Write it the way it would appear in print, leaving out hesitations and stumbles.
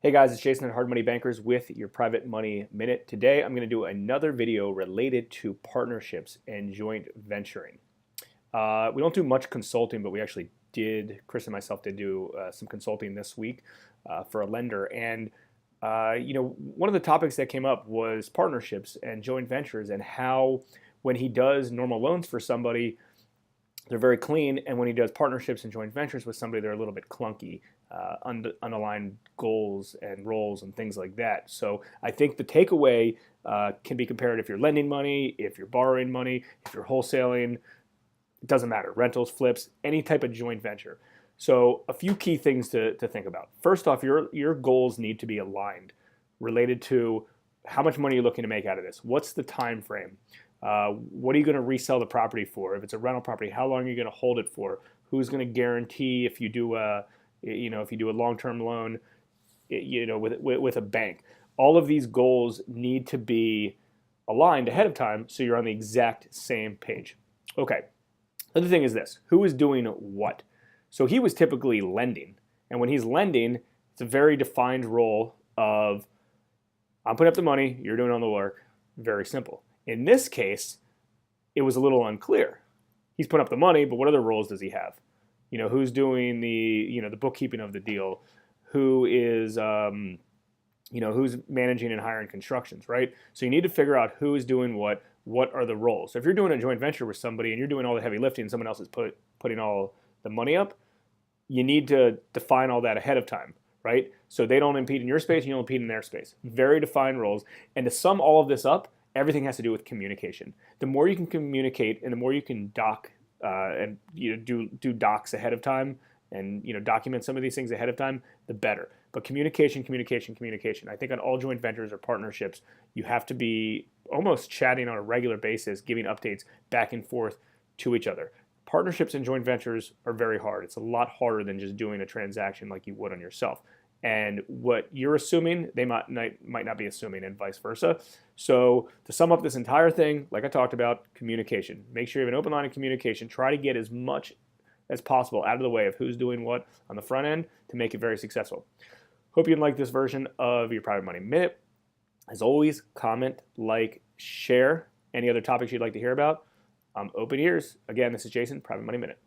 Hey guys, it's Jason at Hard Money Bankers with your Private Money Minute. Today I'm going to do another video related to partnerships and joint venturing. We don't do much consulting, but we actually did, Chris and myself did do some consulting this week for a lender. And one of the topics that came up was partnerships and joint ventures and how when he does normal loans for somebody, they're very clean, and when he does partnerships and joint ventures with somebody, they're a little bit clunky, unaligned goals and roles and things like that. So I think the takeaway can be compared if you're lending money, if you're borrowing money, if you're wholesaling, it doesn't matter, rentals, flips, any type of joint venture. So a few key things to think about. First off, your goals need to be aligned related to how much money you're looking to make out of this. What's the time frame? What are you going to resell the property for? If it's a rental property, how long are you going to hold it for? Who's going to guarantee if you do a long-term loan, with a bank? All of these goals need to be aligned ahead of time so you're on the exact same page. Okay. Another thing is this: who is doing what? So he was typically lending, and when he's lending, it's a very defined role of I'm putting up the money, you're doing all the work. Very simple. In this case, it was a little unclear. He's putting up the money, but what other roles does he have? Who's doing the bookkeeping of the deal? Who is, who's managing and hiring constructions, right? So you need to figure out who is doing what are the roles. So if you're doing a joint venture with somebody and you're doing all the heavy lifting and someone else is putting all the money up, you need to define all that ahead of time, right? So they don't impede in your space and you don't impede in their space. Very defined roles. And to sum all of this up, everything has to do with communication. The more you can communicate and the more you can doc and do docs ahead of time and document some of these things ahead of time, the better. But communication. I think on all joint ventures or partnerships, you have to be almost chatting on a regular basis, giving updates back and forth to each other. Partnerships and joint ventures are very hard. It's a lot harder than just doing a transaction like you would on yourself. And what you're assuming, they might not be assuming, and vice versa. So to sum up this entire thing, like I talked about, communication. Make sure you have an open line of communication. Try to get as much as possible out of the way of who's doing what on the front end to make it very successful. Hope you like this version of your Private Money Minute. As always, comment, like, share any other topics you'd like to hear about. Open ears. Again, this is Jason, Private Money Minute.